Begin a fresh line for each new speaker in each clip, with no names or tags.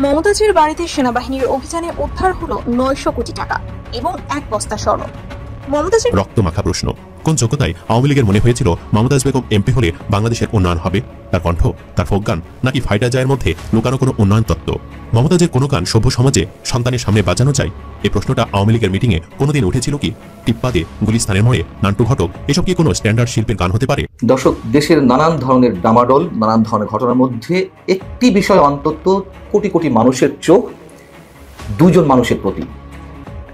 মমতাজের বাড়িতে সেনাবাহিনীর অভিযানে উদ্ধার হলো 900 কোটি টাকা এবং 1 বস্তা স্বর্ণ। মমতাজের
রক্তমাখা প্রশ্ন, কোন যোগ্যতায় আওয়ামী লীগের মনে হয়েছিল মমতাজ বেগম এমপি হলে বাংলাদেশের উন্নয়ন হবে? তার কণ্ঠ, তার ফোকগান, নাকি ফাইটার জায়ের মধ্যে লুকানো কোনো উন্নয়ন তত্ত্ব? মমতাজের কোনো গান সভ্য সমাজে সন্তানের সামনে বাজানো যায়? এই প্রশ্নটা আওয়ামী লীগের মিটিংয়ে কোনোদিন উঠেছিল কি? টিপ্পাদে, গুলিস্তানের মোড়ে, নান্টু ঘটক, এসব কি কোনো স্ট্যান্ডার্ড শিল্পের গান হতে পারে?
দর্শক, দেশের নানান ধরনের ডামাডোল, নানান ধরনের ঘটনার মধ্যে একটি বিষয় অন্তত কোটি কোটি মানুষের চোখ দুজন মানুষের প্রতি।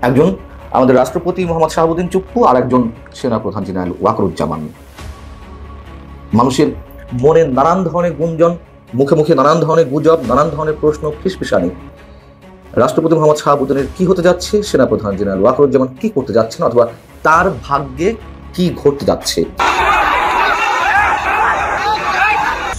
একজন আমাদের রাষ্ট্রপতি মোহাম্মদ শাহাবুদ্দিন চুপ্পু, আর একজন সেনাপ্রধান জেনারেল ওয়াকারুজ্জামান। মানুষের মনে নানান ধরনের গুঞ্জন, মুখে মুখে নানান ধরনের গুজব, নানান ধরনের প্রশ্ন, ফিসফিসানি। রাষ্ট্রপতি মোহাম্মদ শাহাবুদ্দিনের কি হতে যাচ্ছে, সেনাপ্রধান জেনারেল ওয়াকারুজ্জামান কি করতে যাচ্ছেন, অথবা তার ভাগ্যে কি ঘটতে যাচ্ছে।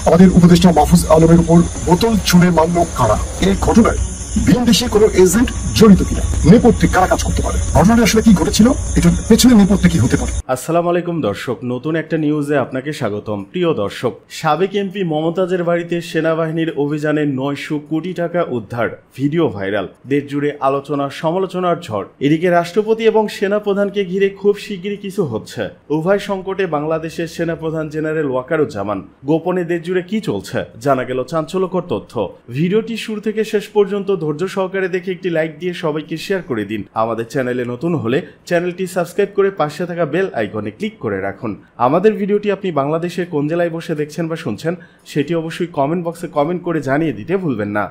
আমাদের উপদেষ্টা মাহফুজ আলমের উপর বোতল ছুঁড়ে মারল কারা? এই ঘটনায় ভিনদেশি কোনো এজেন্ট জড়িত কিনা, নেপথ্যে কারা কাজ করতে পারে, ঘটনাটা আসলে কি ঘটেছিল, এটার পেছনে নেপথ্যে কি হতে পারে?
আসসালামু আলাইকুম দর্শক, নতুন একটা নিউজে আপনাকে স্বাগতম। প্রিয় দর্শক, সাবেক এমপি মমতাজের বাড়িতে সেনাবাহিনীর অভিযানে 900 কোটি টাকা উদ্ধার, ভিডিও ভাইরাল, দেশ জুড়ে আলোচনা সমালোচনার ঝড়। এদিকে রাষ্ট্রপতি এবং সেনাপ্রধানকে ঘিরে খুব শিগগিরই কিছু হচ্ছে। উভয় সংকটে বাংলাদেশের সেনাপ্রধান জেনারেল ওয়াকারুজ্জামান। গোপনে দেশ জুড়ে কি চলছে জানা গেল চাঞ্চল্যকর তথ্য। ভিডিওটি শুরু থেকে শেষ পর্যন্ত ধৈর্য সহকারে দেখে একটি লাইক দিয়ে সবাইকে শেয়ার করে দিন। আমাদের চ্যানেলে নতুন হলে চ্যানেলটি সাবস্ক্রাইব করে পাশে থাকা বেল আইকনে ক্লিক করে রাখুন। আমাদের ভিডিওটি আপনি বাংলাদেশের কোন জেলায় বসে দেখছেন বা শুনছেন সেটি অবশ্যই কমেন্ট বক্সে কমেন্ট করে জানিয়ে দিতে ভুলবেন না।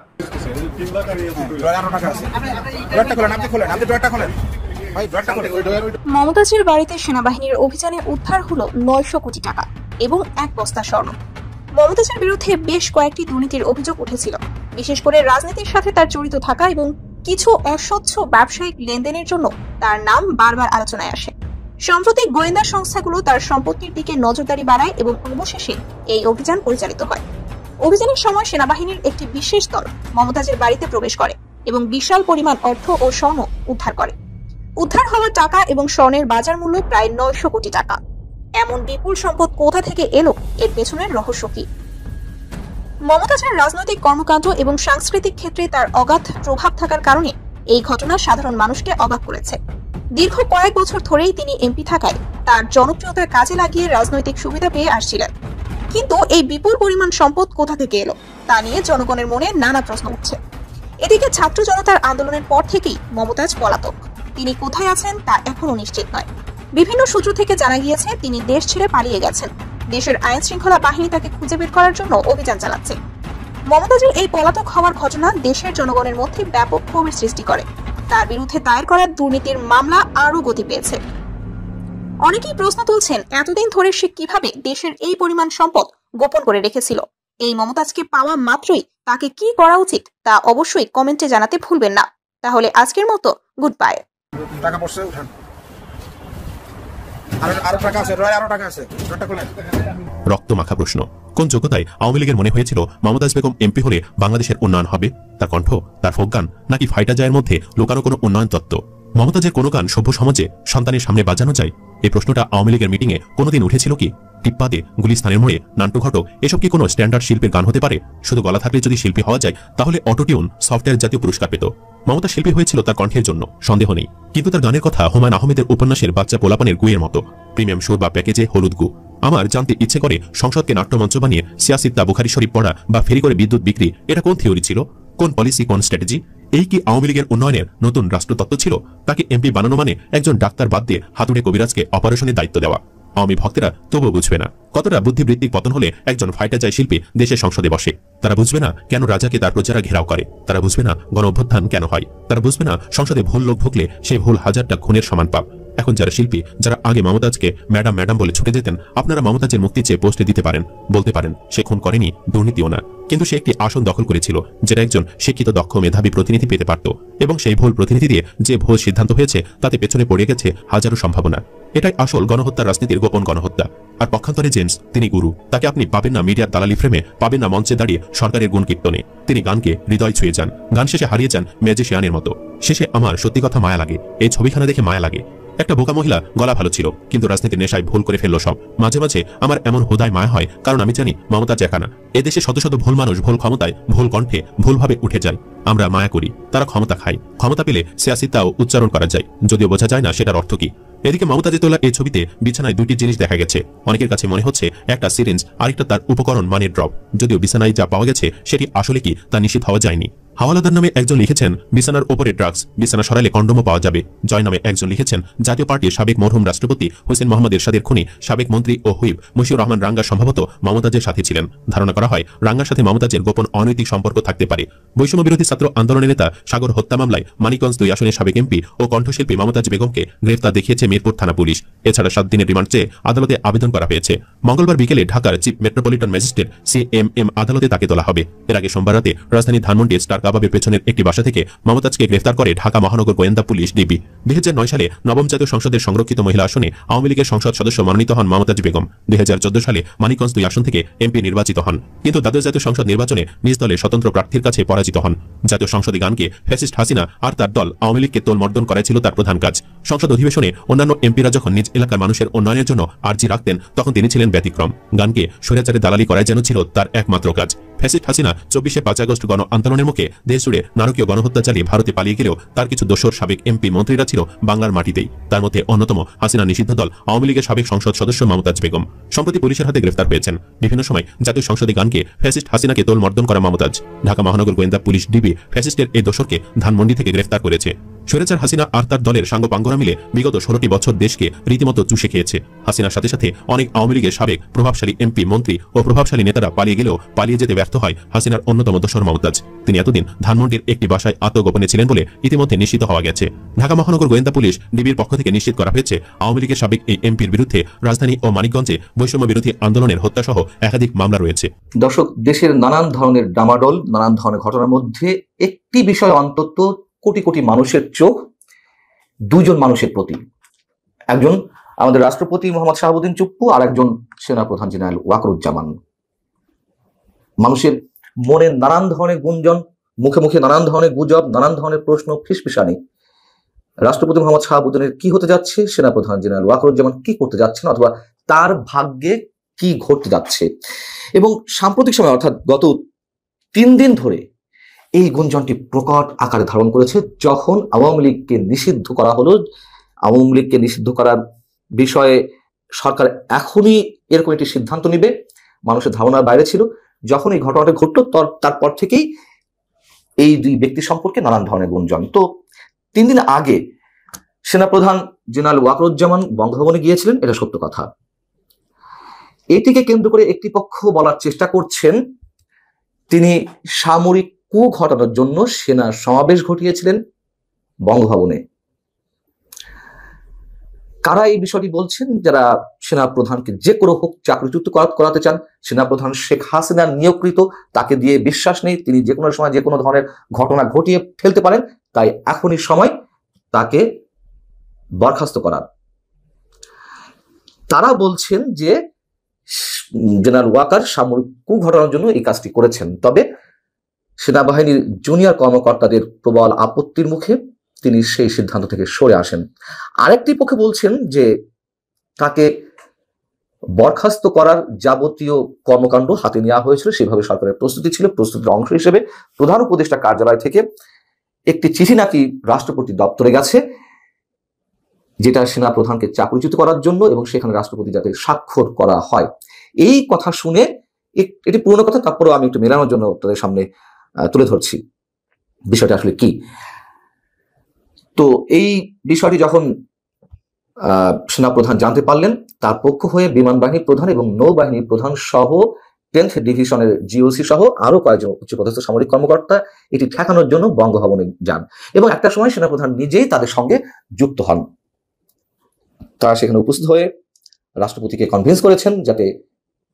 মমতাজের বাড়িতে সেনাবাহিনীর অভিযানে উদ্ধার হলো 900 কোটি টাকা এবং 1 বস্তা স্বর্ণ। মমতাজের বিরুদ্ধে বেশ কয়েকটি দুর্নীতির অভিযোগ উঠেছিল, বিশেষ করে রাজনীতির সাথে তার জড়িত থাকা এবং কিছু অস্বচ্ছ ব্যবসায়িক লেনদেনের জন্য তার নাম বারবার আলোচনায় আসে। সম্প্রতি গোয়েন্দা সংস্থাগুলো তার সম্পত্তির দিকে নজরদারি বাড়ায় এবং অবশেষে এই অভিযান পরিচালিত হয়। অভিযানের সময় সেনাবাহিনীর একটি বিশেষ দল মমতাজের বাড়িতে প্রবেশ করে এবং বিশাল পরিমাণ অর্থ ও স্বর্ণ উদ্ধার করে। উদ্ধার হওয়া টাকা এবং স্বর্ণের বাজার মূল্য প্রায় 900 কোটি টাকা। এমন বিপুল সম্পদ কোথা থেকে এলো, এর পেছনের রহস্য কি? মমতাজের রাজনৈতিক কর্মকাণ্ড এবং সাংস্কৃতিক ক্ষেত্রে তার অগাধ প্রভাব থাকার কারণে এই ঘটনা সাধারণ মানুষকে অবাক করেছে। দীর্ঘ কয়েক বছর ধরেই তিনি এমপি থাকায় তার জনপ্রিয়তার কাজে লাগিয়ে রাজনৈতিক সুবিধা পেয়ে আসছিলেন। কিন্তু এই বিপুল পরিমাণ সম্পদ কোথা থেকে এলো তা নিয়ে জনগণের মনে নানা প্রশ্ন উঠছে। এদিকে ছাত্র জনতার আন্দোলনের পর থেকেই মমতাজ পলাতক। তিনি কোথায় আছেন তা এখনো নিশ্চিত নয়। বিভিন্ন সূত্র থেকে জানা গিয়েছে তিনি দেশ ছেড়ে পালিয়ে গেছেন। দেশের আইন শৃঙ্খলা বাহিনী তাকে খুঁজে বের করার জন্য অভিযান চালাচ্ছে। মমতাজের এই পলাতক হওয়ার ঘটনা দেশের জনগণের মধ্যে ব্যাপক ক্ষোভের সৃষ্টি করে। তার বিরুদ্ধে দায়ের করা দুর্নীতির মামলা আরও গতি পেয়েছে। অনেকেই প্রশ্ন তুলছেন, এতদিন ধরে সে কিভাবে দেশের এই পরিমাণ সম্পদ গোপন করে রেখেছিল? এই মমতাজকে পাওয়া মাত্রই তাকে কি করা উচিত তা অবশ্যই কমেন্টে জানাতে ভুলবেন না। তাহলে আজকের মতো গুড বাই।
রক্তমাখা প্রশ্ন, কোন যোগ্যতায় আওয়ামী লীগের মনে হয়েছিল মমতাজ বেগম এমপি হলে বাংলাদেশের উন্নয়ন হবে? তার কণ্ঠ, তার ফোকগান, নাকি ফাইটার জায়ের মধ্যে লুকানো কোনো উন্নয়ন তত্ত্ব? মমতাজের কোনো গান সভ্য সমাজে সন্তানের সামনে বাজানো যায়? এই প্রশ্নটা আওয়ামী লীগের মিটিংয়ে কোনোদিন উঠেছিল কি? টিপ্পাদে, গুলিস্তানের মোড়ে, নান্টু ঘটক, এসব কি কোনো স্ট্যান্ডার্ড শিল্পের গান হতে পারে? শুধু গলা থাকলে যদি শিল্পী হওয়া যায় তাহলে অটোটিউন সফটওয়্যার জাতীয় পুরস্কার পেত। মমতা শিল্পী হয়েছিল তার কণ্ঠের জন্য, সন্দেহ নেই, কিন্তু তার গানের কথা হুমায়ুন আহমেদের উপন্যাসের বাচ্চা পোলাপানের গুয়ের মতো, প্রিমিয়াম সুর বা প্যাকেজে হলুদ গু। আমার জানতে ইচ্ছে করে, সংসদকে নাট্যমঞ্চ বানিয়ে সিয়াসিত্তা বুখারি শরীফ পড়া বা ফেরি করে বিদ্যুৎ বিক্রি, এটা কোন থিওরি ছিল? কোন পলিসি, কোন স্ট্র্যাটেজি? এই কি আওয়ামী লীগের উন্নয়নের নতুন রাষ্ট্রতত্ত্ব ছিল? তাকে এমপি বানানো মানে একজন ডাক্তার বাদ দিয়ে হাতুড়ে কবিরাজকে অপারেশনের দায়িত্ব দেওয়া। আওয়ামী ভক্তেরা তবুও বুঝবে না কতটা বুদ্ধিবৃত্তিক পতন হলে একজন ফাইটার যায় শিল্পী দেশের সংসদে বসে। তারা বুঝবে না কেন রাজাকে তার প্রজারা ঘেরাও করে। তারা বুঝবে না গণ অভ্যুত্থান কেন হয়। তারা বুঝবে না সংসদে ভুল লোক ঢুকলে সেই ভুল হাজারটা খুনের সমান পাপ। এখন যারা শিল্পী, যারা আগে মমতাজকে ম্যাডাম ম্যাডাম বলে ছুটে যেতেন, আপনারা মমতাজের মুক্তি চেয়ে পোস্টে দিতে পারেন, বলতে পারেন সে খুন করেনি, দুর্নীতিও না, কিন্তু সে একটি আসন দখল করেছিল যেটা একজন শিক্ষিত দক্ষ মেধাবী প্রতিনিধি পেতে পারত, এবং সেই ভুল প্রতিনিধি দিয়ে যে ভুল সিদ্ধান্ত হয়েছে তাতে পেছনে পড়ে গেছে হাজারো সম্ভাবনা। এটাই আসল গণহত্যার রাজনীতির গোপন গণহত্যা। আর পক্ষান্তরে জেমস, তিনি গুরু, তাকে আপনি পাবেন না মিডিয়ার দালালি ফ্রেমে, পাবেন না মঞ্চে দাঁড়িয়ে সরকারের গুণ কীর্তনে। তিনি গানকে হৃদয় ছুঁয়ে যান, গান শেষে হারিয়ে যান ম্যাজিশিয়ানের মতো। শেষে আমার সত্যি কথা মায়া লাগে, এই ছবিখানা দেখে মায়া লাগে। একটা বোকা মহিলা গলা ভালো ছিল, কিন্তু রাজনীতির নেশায় ভুল করে ফেললো সব। মাঝে মাঝে আমার এমন হুদায় মায়া হয়, কারণ আমি জানি মমতাজ একা না। এদেশে শত শত ভুল মানুষ ভুল ক্ষমতায় ভুল কণ্ঠে ভুলভাবে উঠে যায়। আমরা মায়া করি, তারা ক্ষমতা খায়। ক্ষমতা পেলে সিয়াসিতাও উচ্চারণ করা যায়, যদিও বোঝা যায় না সেটার অর্থ কি। এদিকে মমতাজে তোলা এই ছবিতে বিছানায় দুইটি জিনিস দেখা গেছে। অনেকের কাছে মনে হচ্ছে একটা সিরিঞ্জ, আরেকটা তার উপকরণ মানে ড্রপ। যদিও বিছানায় যা পাওয়া গেছে সেটি আসলে কি তা নিশ্চিত হওয়া যায়নি। হাওয়ালাদার নামে একজন লিখেছেন বিছানার ওপরে ড্রাগস, বিছানা সরালে কন্ডোমও পাওয়া যাবে। জয় নামে একজন লিখেছেন জাতীয় পার্টির সাবেক মরহুম রাষ্ট্রপতি হোসেন মোহাম্মদ এরশাদের খুনি সাবেক মন্ত্রী ও হুইপ মশিউর রহমান রাঙ্গা সম্ভবত মমতাজের সাথে ছিলেন। ধারণা করা হয় রাঙ্গার সাথে মমতাজের গোপন অনৈতিক সম্পর্ক থাকতে পারে। বৈষম্য বিরোধী ছাত্র আন্দোলনের নেতা সাগর হত্যা মামলায় মানিকগঞ্জ 2 আসনের সাবেক এমপি ও কণ্ঠশিল্পী মমতাজ বেগমকে গ্রেফতার দেখিয়েছে মিরপুর থানা পুলিশ। এছাড়া 7 দিনের রিমান্ড চেয়ে আদালতে আবেদন করা হয়েছে। মঙ্গলবার বিকেলে ঢাকার চিফ মেট্রোপলিটন ম্যাজিস্ট্রেট CMM আদালতে তাকে তোলা হবে। এর আগে সোমবার রাতে রাজধানী ধানমন্ডির স্টার কাবাবের পেছনের একটি বাসা থেকে মমতাজকে গ্রেফতার করে ঢাকা মহানগর গোয়েন্দা পুলিশ ডিবি। 2009 সালে নবম জাতীয় সংসদের সংরক্ষিত মহিলা আসনে আওয়ামী লীগের সংসদ সদস্য মনোনীত হন মমতাজ বেগম। 2014 সালে মানিকগঞ্জ 2 আসন থেকে এমপি নির্বাচিত হন, কিন্তু দ্বাদশ জাতীয় সংসদ নির্বাচনে নিজ দলের স্বতন্ত্র প্রার্থীর কাছে পরাজিত হন। জাতীয় সংসদে গানকে ফ্যাসিস্ট হাসিনা আর তার দল আওয়ামী লীগকে তোলমর্দন করাই ছিল তার প্রধান কাজ। সংসদ অধিবেশনে অন্যান্য এমপিরা যখন নিজ এলাকার মানুষের উন্নয়নের জন্য আর্জি রাখতেন, তখন তিনি ছিলেন ব্যতিক্রম। গানকে স্বৈরাচারে দালালি করাই যেন ছিল তার একমাত্র কাজ। ফ্যাসিস্ট হাসিনা 24শে 5 আগস্ট গণ আন্দোলনের মুখে দেশ জুড়ে নারকীয় গণহত্যা চালিয়ে ভারতে পালিয়ে গেলেও তার কিছু দোসর সাবেক এমপি মন্ত্রীরা ছিল বাংলার মাটিতেই। তার মধ্যে অন্যতম হাসিনা নিষিদ্ধ দল আওয়ামী লীগের সাবেক সংসদ সদস্য মমতাজ বেগম। সম্প্রতি পুলিশের হাতে গ্রেফতার হয়েছেন। বিভিন্ন সময় জাতীয় সংসদে গানকে ফ্যাসিস্ট হাসিনাকে তোলমর্দন করা মমতাজ। ঢাকা মহানগর গোয়েন্দা পুলিশ ডিবি ফ্যাসিস্টের এই দোসরকে ধানমন্ডি থেকে গ্রেফতার করেছে। স্বৈরাচার হাসিনা আর তার দলের সাঙ্গপাঙ্গরা মিলে বিগত 16টি বছর দেশকে রীতিমতো চুষে খেয়েছে। হাসিনার সাথে সাথে অনেক আওয়ামী লীগের সাবেক প্রভাবশালী এমপি মন্ত্রী ও প্রভাবশালী নেতারা পালিয়ে গেলেও পালিয়ে যেতে ব্যর্থ হয় হাসিনার অন্যতম দোসর মমতাজ। তিনি এতদিন ধানমন্ডির একটি বাসায় আত্মগোপনে ছিলেন বলে ইতিমধ্যে নিশ্চিত হওয়া গেছে। ঢাকা মহানগর গোয়েন্দা পুলিশ ডিবির পক্ষ থেকে নিশ্চিত করা হয়েছে আওয়ামী লীগের সাবেক এই এমপির বিরুদ্ধে রাজধানী ও মানিকগঞ্জে বৈষম্য বিরোধী আন্দোলনের হত্যাসহ একাধিক মামলা রয়েছে।
দর্শক, দেশের নানান ধরনের ডামাডোল, নানান ধরনের ঘটনার মধ্যে একটি বিষয় অন্তত কোটি কোটি মানুষের চোখ 2 জন মানুষের প্রতি। একজন আমাদের রাষ্ট্রপতি মোহাম্মদ শাহাবুদ্দিন চুপ্পু, আর একজন সেনাপ্রধান জেনারেল ওয়াকরুজ্জামান। মানুষের মনে নানান ধরনের গুঞ্জন, মুখে মুখে নানান ধরনের গুজব, নানান ধরনের প্রশ্ন, ফিসফিসানি। রাষ্ট্রপতি মোহাম্মদ শাহাবুদ্দিনের কি হতে যাচ্ছে, সেনাপ্রধান জেনারেল ওয়াকরুজ্জামান কি করতে যাচ্ছেন, অথবা তার ভাগ্যে কি ঘটতে যাচ্ছে। এবং সাম্প্রতিক সময় অর্থাৎ গত 3 দিন ধরে এই গুঞ্জনটি প্রকট আকারে ধারণ করেছে, যখন আওয়ামী লীগকে নিষিদ্ধ করা হলো। আওয়ামী লীগকে নিষিদ্ধ করার বিষয়ে সরকার এখনই এরকম একটি সিদ্ধান্ত নেবে, মানুষের ধারণার বাইরে ছিল। যখন এই ঘটনাটা ঘটলো তারপর থেকেই এই 2 ব্যক্তি সম্পর্কে নানান ধরনের গুঞ্জন। তো 3 দিন আগে সেনাপ্রধান জেনারেল ওয়াকরুজ্জামান বঙ্গভবনে গিয়েছিলেন, এটা সত্য কথা। এটিকে কেন্দ্র করে একটি পক্ষ বলার চেষ্টা করছেন তিনি সামরিক কূ ঘটানোর জন্য সেনা সমাবেশ ঘটিয়েছিলেন বঙ্গভবনে। কারা এই বিষয়টি বলছেন? যারা সেনাপ্রধানকে যে কোনো হোক চাকরিচ্যুত করাতে চান। সেনাপ্রধান শেখ হাসিনা নিয়োগকৃত, তাকে দিয়ে বিশ্বাস নেই তিনি যে কোনো সময় যে কোনো ধরনের ঘটনা ঘটিয়ে ফেলতে পারেন, তাই এখনই সময় তাকে বরখাস্ত করার। তারা বলছেন যে জেনারেল ওয়াকার সামরিক কূ ঘটানোর জন্য এই কাজটি করেছেন। তবে সেনাবাহিনীর জুনিয়র কর্মকর্তাদের প্রবল আপত্তির মুখে তিনি সেই সিদ্ধান্ত থেকে সরে আসেন। আরেকটি পক্ষে বলছেন যে তাকে বরখাস্ত করার যাবতীয় কর্মকাণ্ড হাতে নেওয়া হয়েছিল, সেভাবে সরকারের প্রস্তুতি ছিল। প্রস্তুতির অংশ হিসেবে প্রধান উপদেষ্টা কার্যালয় থেকে একটি চিঠি নাকি রাষ্ট্রপতি দপ্তরে গেছে, যেটা সেনাপ্রধানকে চাকরিচ্যুত করার জন্য, এবং সেখানে রাষ্ট্রপতি যাতে স্বাক্ষর করা হয়। এই কথা শুনে, এটি পুরনো কথা, তারপরেও আমি একটু মেলানোর জন্য তাদের সামনে তুলে ধরছি বিষয়টা আসলে কি। তো এই বিষয়টি যখন সেনাপ্রধান জানতে পারলেন, তার পক্ষ হয়ে বিমান বাহিনী প্রধান এবং নৌবাহিনী প্রধান সহ 10th ডিভিশনের জিওসি সহ আরো কয়েকজন উচ্চপদস্থ সামরিক কর্মকর্তা এটি ঠেকানোর জন্য বঙ্গভবনে যান, এবং একটা সময় সেনাপ্রধান নিজেই তাদের সঙ্গে যুক্ত হন। তারা সেখানে উপস্থিত হয়ে রাষ্ট্রপতিকে কনভিন্স করেছেন যাতে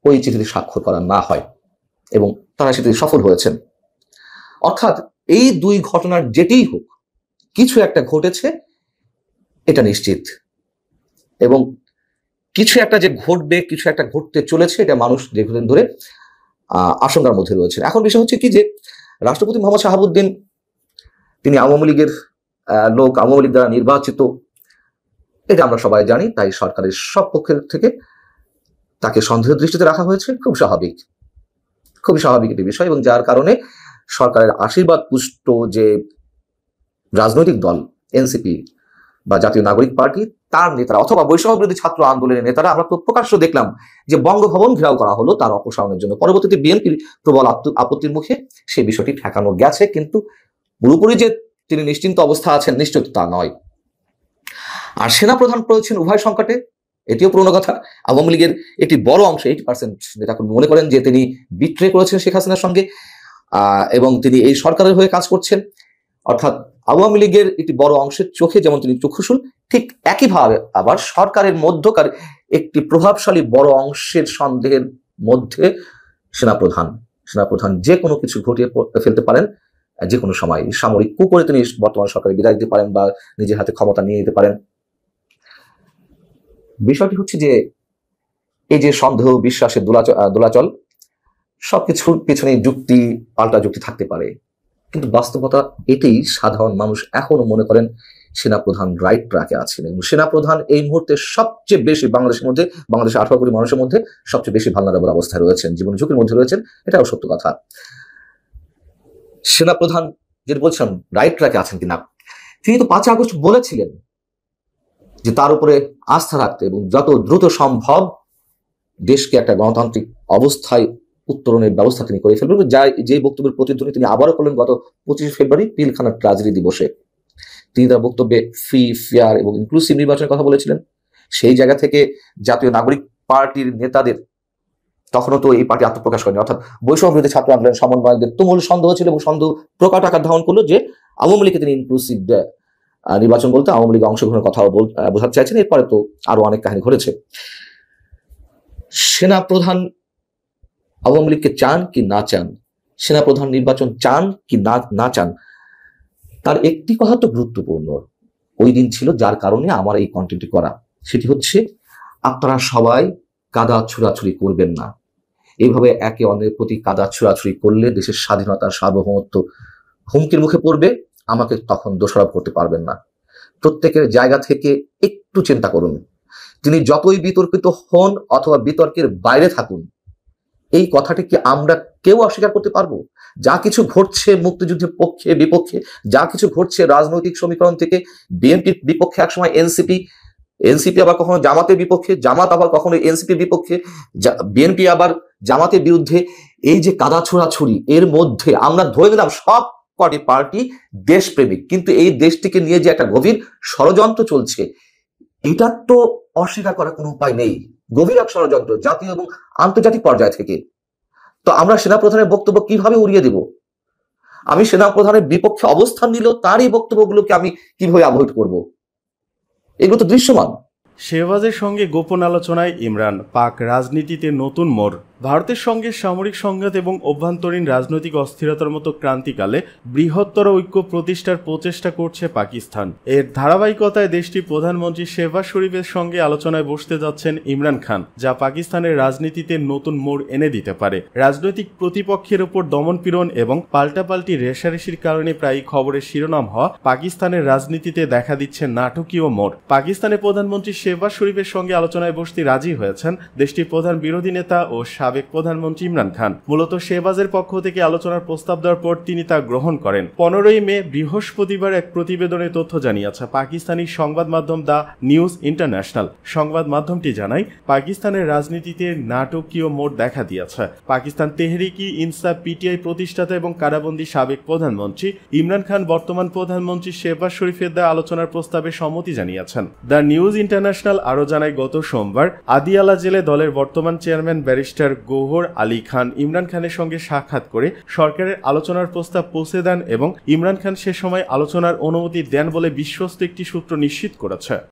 ওই চিঠিতে স্বাক্ষর করা না হয়, এবং তারা সেটি সফল হয়েছেন। অর্থাৎ এই 2 ঘটনার যেটিই হোক, কিছু একটা ঘটেছে, এটা নিশ্চিত। এবং কিছু একটা যে ঘটবে, কিছু একটা ঘটতে চলেছে, এটা মানুষ দীর্ঘদিন ধরে আশঙ্কার মধ্যে রয়েছে। এখন বিষয় হচ্ছে কি, যে রাষ্ট্রপতি মোহাম্মদ শাহাবুদ্দিন তিনি আওয়ামী লীগের লোক, আওয়ামী লীগ দ্বারা নির্বাচিত, এটা আমরা সবাই জানি, তাই সরকারের সব পক্ষের থেকে তাকে সন্দেহের দৃষ্টিতে রাখা হয়েছে। খুবই স্বাভাবিক একটি বিষয়, এবং যার কারণে সরকারের আশীর্বাদ পুষ্ট যে রাজনৈতিক দল এনসিপি বা জাতীয় নাগরিক পার্টি, তার নেতারা অথবা বৈষম্য বিরোধী ছাত্র আন্দোলনের নেতারা, আমরা তো প্রকাশ্য দেখলাম যে বঙ্গভবন ঘেরাও করা হলো তার অপসারণের জন্য। পরবর্তীতে বিএনপির প্রবল আপত্তির মুখে সেই বিষয়টি ঠেকানো গেছে, কিন্তু পুরোপুরি যে তিনি নিশ্চিন্ত অবস্থা আছেন নিশ্চিত তা নয়। আর সেনাপ্রধান পড়েছেন উভয় সংকটে, এটিও পুরনো কথা। আওয়ামী লীগের একটি বড় অংশ 80% নেতাকর্মী মনে করেন যে তিনি বিট্রে করেছেন শেখ হাসিনার সঙ্গে, এবং তিনি এই সরকারের হয়ে কাজ করছেন। অর্থাৎ আওয়ামী লীগের একটি বড় অংশের চোখে যেমন তিনি চক্ষুশূল, ঠিক একইভাবে আবার সরকারের মধ্যকার একটি প্রভাবশালী বড় অংশের সন্দেহের মধ্যে সেনাপ্রধান যে কোনো কিছু ঘটিয়ে ফেলতে পারেন যে কোনো সময়। সামরিক কূ করে তিনি বর্তমান সরকারে বিদায় দিতে পারেন বা নিজের হাতে ক্ষমতা নিয়ে নিতে পারেন। বিষয়টি হচ্ছে যে এই যে সন্দেহ বিশ্বাসের দোলাচল, সবকিছুর পেছনে পাল্টা যুক্তি থাকতে পারে, কিন্তু বাস্তবতা এটাই, সাধারণ মানুষ এখনো মনে করেন সেনাপ্রধান রাইট ট্র্যাকে আছেন, এবং সেনাপ্রধান এই মুহূর্তে সবচেয়ে বেশি বাংলাদেশের 18 কোটি মানুষের মধ্যে সবচেয়ে বেশি ভালনারেবল অবস্থায় রয়েছেন, জীবন ঝুঁকির মধ্যে রয়েছেন। এটাও সত্য কথা। সেনাপ্রধান যেটা বলছেন রাইট ট্র্যাকে আছেন কিনা, তিনি তো 5 আগস্ট বলেছিলেন যে তার উপরে আস্থা রাখতে এবং যত দ্রুত সম্ভব দেশকে একটা গণতান্ত্রিক অবস্থায় উত্তরণের ব্যবস্থা তিনি করে ফেলবেন। যে বক্তব্যের প্রতিধ্বনি তিনি আবারও করলেন গত 25 ফেব্রুয়ারি পিলখানা ট্রাজেডি দিবসে। তিনি তার বক্তব্যে ফ্রি, ফেয়ার এবং ইনক্লুসিভ নির্বাচনের কথা বলেছিলেন। সেই জায়গা থেকে জাতীয় নাগরিক পার্টির নেতাদের, তখনও তো এই পার্টি আত্মপ্রকাশ করেনি, অর্থাৎ বৈষম্য বিরোধী ছাত্র আন্দোলনের সমন্বয়কদের তুমুল সন্দেহ ছিল, এবং সন্দেহ প্রকাট আকার ধারণ করলো যে আওয়ামী লীগকে তিনি ইনক্লুসিভ নির্বাচন বলতে আওয়ামী লীগ অংশগ্রহণের কথাও বোঝাতে চাইছেন। এরপরে তো আরো অনেক কাহিনী ঘটেছে। সেনাপ্রধান আওয়ামী লীগকে চান কি না চান, সেনাপ্রধান নির্বাচন চান কি না চান, তার একটি কথা তো গুরুত্বপূর্ণ ওই দিন ছিল, যার কারণে আমার এই কন্টেন্টটি করা। সেটি হচ্ছে, আপনারা সবাই কাদা ছুড়াছুড়ি করবেন না। এইভাবে একে অন্যের প্রতি কাদা ছুড়াছুড়ি করলে দেশের স্বাধীনতার সার্বভৌমত্ব হুমকির মুখে পড়বে। আমাকে তখন দোষারোপ করতে পারবেন না। প্রত্যেকের জায়গা থেকে একটু চিন্তা করুন। তিনি যতই বিতর্কিত হন অথবা বিতর্কের বাইরে থাকুন, এই কথাটি কি আমরা কেউ অস্বীকার করতে পারবো? যা কিছু ঘটছে মুক্তিযুদ্ধের পক্ষে বিপক্ষে, যা কিছু ঘটছে রাজনৈতিক সমীকরণ থেকে বিএনপির বিপক্ষে, একসময় এনসিপি আবার কখনো জামাতের বিপক্ষে, জামাত আবার কখনো এনসিপির বিপক্ষে, বিএনপি আবার জামাতের বিরুদ্ধে, এই যে কাদা ছোড়াছুড়ি, এর মধ্যে আমরা ধরে নিলাম সব কটি পার্টি দেশপ্রেমিক, কিন্তু এই দেশটিকে নিয়ে যে একটা গভীর ষড়যন্ত্র চলছে, এটা তো অস্বীকার করার কোনো উপায় নেই। গভীর এক ষড়যন্ত্র জাতীয় এবং আন্তর্জাতিক পর্যায় থেকে। তো আমরা সেনাপ্রধানের বক্তব্য কিভাবে উড়িয়ে দেব? আমি সেনাপ্রধানের বিপক্ষে অবস্থান নিলেও তার এই বক্তব্যগুলোকে আমি কিভাবে অ্যাভয়েড করব? এগুলো তো দৃশ্যমান।
শেহবাজের সঙ্গে গোপন আলোচনায় ইমরান, পাক রাজনীতিতে নতুন মোড়। ভারতের সঙ্গে সামরিক সংঘাত এবং অভ্যন্তরীণ রাজনৈতিক অস্থিরতার মতো ক্রান্তিকালে বৃহত্তর ঐক্য প্রতিষ্ঠার প্রচেষ্টা করছে পাকিস্তান। এর ধারাবাহিকতায় দেশটির প্রধানমন্ত্রী শেহবাজ শরীফের সঙ্গে আলোচনায় বসতে যাচ্ছেন ইমরান খান, যা পাকিস্তানের রাজনীতিতে নতুন মোড় এনে দিতে পারে। রাজনৈতিক প্রতিপক্ষের উপর দমনপীড়ন এবং পাল্টাপাল্টি রেষারেষির কারণে প্রায় খবরের শিরোনাম হওয়া পাকিস্তানের রাজনীতিতে দেখা দিচ্ছে নাটকীয় মোড়। পাকিস্তানের প্রধানমন্ত্রী শেহবাজ শরীফের সঙ্গে আলোচনায় বসতে রাজি হয়েছেন দেশটির প্রধান বিরোধী নেতা ও সাবেক প্রধানমন্ত্রী ইমরান খান। মূলত শেহবাজের পক্ষ থেকে আলোচনার প্রস্তাব দেওয়ার পর তিনি তা গ্রহণ করেন। 15 মে বৃহস্পতিবার এক প্রতিবেদনে তথ্য জানিয়েছে পাকিস্তানি সংবাদ মাধ্যম দ্য নিউজ ইন্টারন্যাশনাল। সংবাদ মাধ্যমটি জানায়, পাকিস্তানের রাজনীতিতে নাটকীয় মোড় দেখা দিয়েছে। পাকিস্তান তেহরিকি ইনসাফ পিটিআই প্রতিষ্ঠাতা এবং কারাবন্দী সাবেক প্রধানমন্ত্রী ইমরান খান বর্তমান প্রধানমন্ত্রী শেহবাজ শরীফের দেওয়া আলোচনার প্রস্তাবে সম্মতি জানিয়েছেন। দ্য নিউজ ইন্টারন্যাশনাল আরও জানায়, গত সোমবার আদিয়ালা জেলে দলের বর্তমান চেয়ারম্যান ব্যারিস্টার গৌহর আলী খান ইমরান খানের সঙ্গে সাক্ষাৎ করে সরকারের আলোচনার প্রস্তাব পৌঁছে দেন এবং ইমরান খান সে সময় আলোচনার অনুমতি দেন বলে বিশ্বস্ত একটি সূত্র নিশ্চিত করেছে।